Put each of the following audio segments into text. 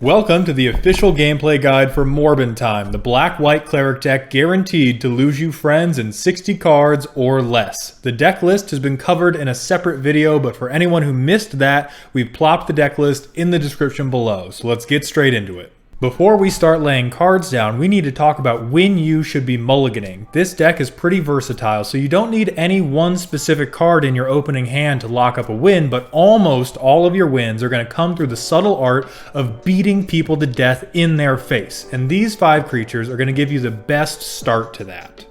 Welcome to the official gameplay guide for Morbin Time, the black-white cleric deck guaranteed to lose you friends in 60 cards or less. The deck list has been covered in a separate video, but for anyone who missed that, we've plopped the deck list in the description below, so let's get straight into it. Before we start laying cards down, we need to talk about when you should be mulliganing. This deck is pretty versatile, so you don't need any one specific card in your opening hand to lock up a win, but almost all of your wins are going to come through the subtle art of beating people to death in their face, and these 5 creatures are going to give you the best start to that.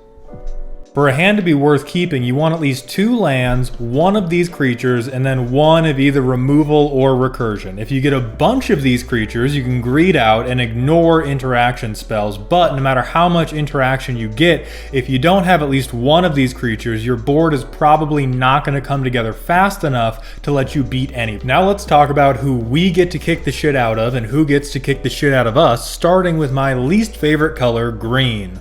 For a hand to be worth keeping, you want at least 2 lands, 1 of these creatures, and then 1 of either removal or recursion. If you get a bunch of these creatures, you can greed out and ignore interaction spells, but no matter how much interaction you get, if you don't have at least 1 of these creatures, your board is probably not going to come together fast enough to let you beat any. Now let's talk about who we get to kick the shit out of and who gets to kick the shit out of us, starting with my least favorite color, green.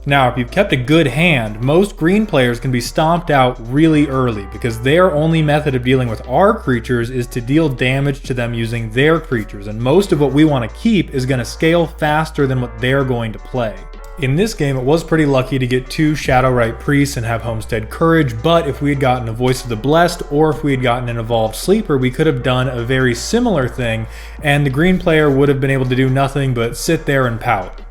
Now, if you've kept a good hand, most green players can be stomped out really early because their only method of dealing with our creatures is to deal damage to them using their creatures, and most of what we want to keep is going to scale faster than what they're going to play. In this game, it was pretty lucky to get 2 Shadow-Rite Priests and have Homestead Courage, but if we had gotten a Voice of the Blessed or if we had gotten an Evolved Sleeper, we could have done a very similar thing, and the green player would have been able to do nothing but sit there and pout.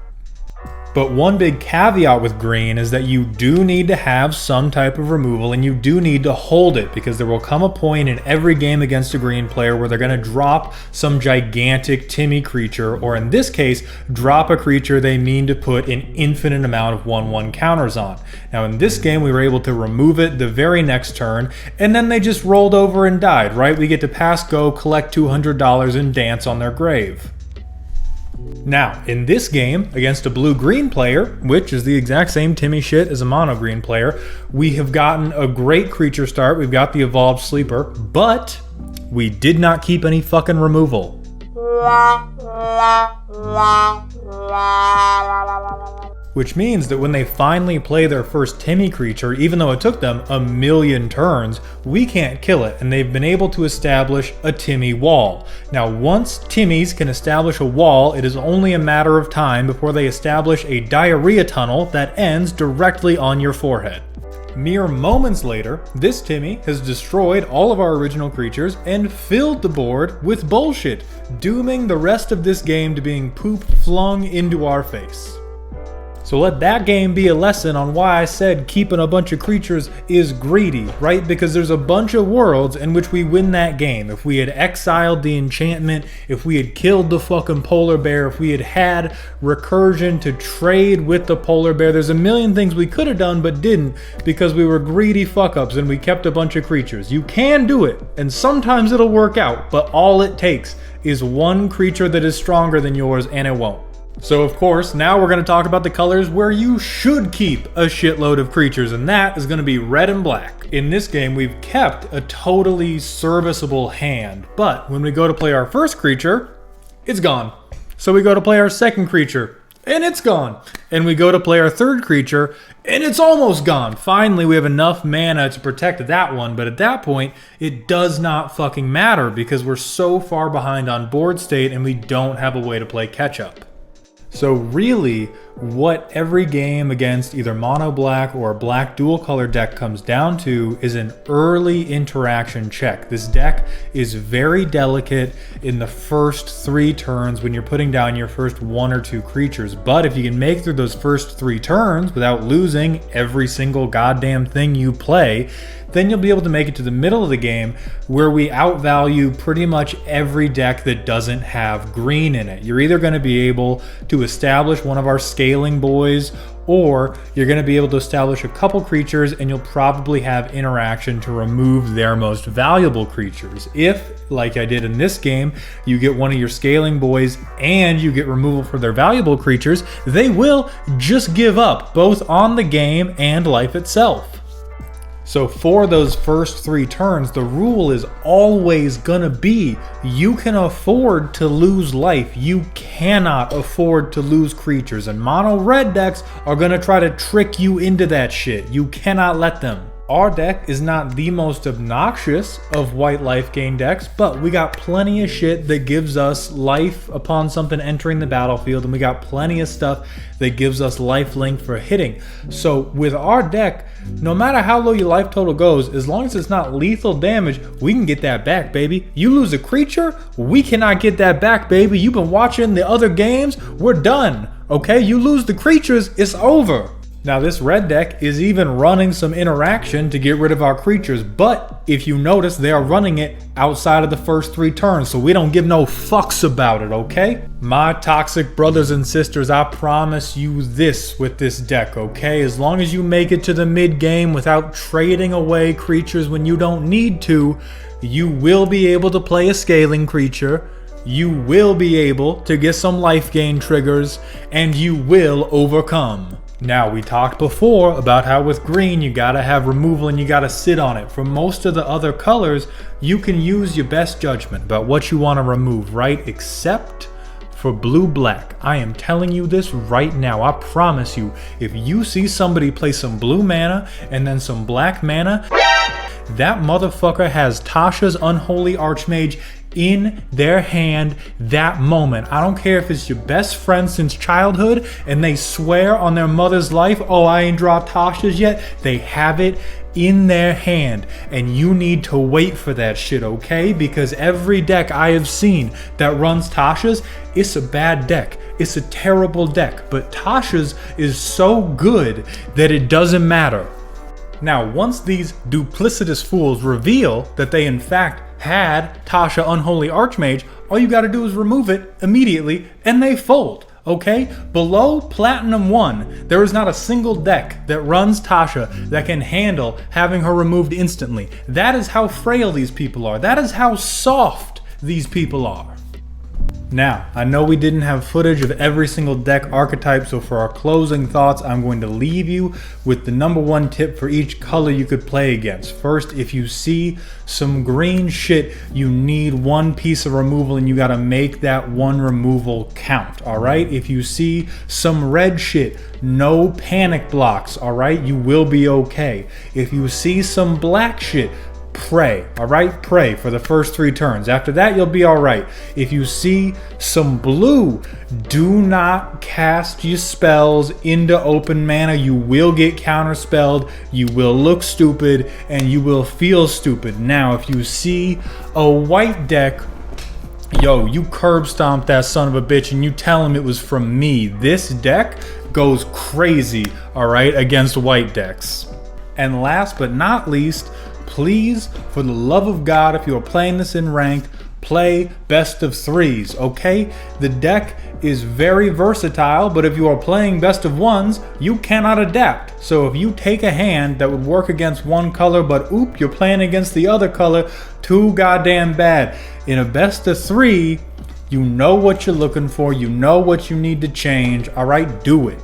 But one big caveat with green is that you do need to have some type of removal and you do need to hold it, because there will come a point in every game against a green player where they're going to drop some gigantic Timmy creature, or in this case, drop a creature they mean to put an infinite amount of 1/1 counters on. Now in this game we were able to remove it the very next turn, and then they just rolled over and died, right? We get to pass go, collect $200 and dance on their grave. Now, in this game, against a blue-green player, which is the exact same Timmy shit as a mono-green player, we have gotten a great creature start. We've got the Evolved Sleeper, but we did not keep any fucking removal. Which means that when they finally play their first Timmy creature, even though it took them a million turns, we can't kill it, and they've been able to establish a Timmy wall. Now, once Timmys can establish a wall, it is only a matter of time before they establish a diarrhea tunnel that ends directly on your forehead. Mere moments later, this Timmy has destroyed all of our original creatures and filled the board with bullshit, dooming the rest of this game to being poop flung into our face. So let that game be a lesson on why I said keeping a bunch of creatures is greedy, right? Because there's a bunch of worlds in which we win that game. If we had exiled the enchantment, if we had killed the fucking polar bear, if we had had recursion to trade with the polar bear, there's a million things we could have done but didn't because we were greedy fuck-ups and we kept a bunch of creatures. You can do it, and sometimes it'll work out, but all it takes is one creature that is stronger than yours, and it won't. So of course, now we're going to talk about the colors where you should keep a shitload of creatures, and that is going to be red and black. In this game, we've kept a totally serviceable hand, but when we go to play our first creature, it's gone. So we go to play our second creature, and it's gone. And we go to play our third creature, and it's almost gone. Finally, we have enough mana to protect that one, but at that point, it does not fucking matter because we're so far behind on board state and we don't have a way to play catch up. So really, what every game against either mono black or a black dual color deck comes down to is an early interaction check. This deck is very delicate in the first 3 turns when you're putting down your first 1 or 2 creatures. But if you can make through those first 3 turns without losing every single goddamn thing you play, then you'll be able to make it to the middle of the game where we outvalue pretty much every deck that doesn't have green in it. You're either going to be able to establish one of our scaling boys, or you're going to be able to establish a couple creatures and you'll probably have interaction to remove their most valuable creatures. If, like I did in this game, you get one of your scaling boys and you get removal for their valuable creatures, they will just give up, both on the game and life itself. So for those first 3 turns, the rule is always gonna be you can afford to lose life. You cannot afford to lose creatures, and mono red decks are gonna try to trick you into that shit. You cannot let them. Our deck is not the most obnoxious of white life gain decks, but we got plenty of shit that gives us life upon something entering the battlefield, and we got plenty of stuff that gives us life link for hitting. So with our deck, no matter how low your life total goes, as long as it's not lethal damage, we can get that back, baby. You lose a creature, we cannot get that back, baby. You've been watching the other games, we're done, okay? You lose the creatures, it's over. Now this red deck is even running some interaction to get rid of our creatures, but if you notice, they are running it outside of the first 3 turns, so we don't give no fucks about it, okay? My toxic brothers and sisters, I promise you this with this deck, okay? As long as you make it to the mid game without trading away creatures when you don't need to, you will be able to play a scaling creature, you will be able to get some life gain triggers, and you will overcome. Now, we talked before about how with green you gotta have removal and you gotta sit on it. For most of the other colors, you can use your best judgment about what you want to remove, right? Except for blue-black. I am telling you this right now. I promise you, if you see somebody play some blue mana and then some black mana, that motherfucker has Tasha's Unholy Archmage in their hand that moment. I don't care if it's your best friend since childhood and they swear on their mother's life, oh, I ain't dropped Tasha's yet. They have it in their hand and you need to wait for that shit, okay? Because every deck I have seen that runs Tasha's, it's a bad deck. It's a terrible deck, but Tasha's is so good that it doesn't matter. Now, once these duplicitous fools reveal that they in fact had Tasha Unholy Archmage, all you gotta do is remove it immediately and they fold, okay? Below Platinum 1, there is not a single deck that runs Tasha that can handle having her removed instantly. That is how frail these people are. That is how soft these people are. Now, I know we didn't have footage of every single deck archetype, so for our closing thoughts, I'm going to leave you with the #1 tip for each color you could play against. First, if you see some green shit, you need 1 piece of removal and you gotta make that 1 removal count, alright? If you see some red shit, no panic blocks, alright? You will be okay. If you see some black shit, pray, alright? Pray for the first 3 turns. After that, you'll be alright. If you see some blue, do not cast your spells into open mana. You will get counterspelled, you will look stupid, and you will feel stupid. Now, if you see a white deck, yo, you curb stomp that son of a bitch and you tell him it was from me. This deck goes crazy, alright, against white decks. And last but not least, please, for the love of God, if you are playing this in ranked, play best of 3s, okay? The deck is very versatile, but if you are playing best of 1s, you cannot adapt. So if you take a hand that would work against one color, but oop, you're playing against the other color, too goddamn bad. In a best of 3, you know what you're looking for, you know what you need to change, alright? Do it.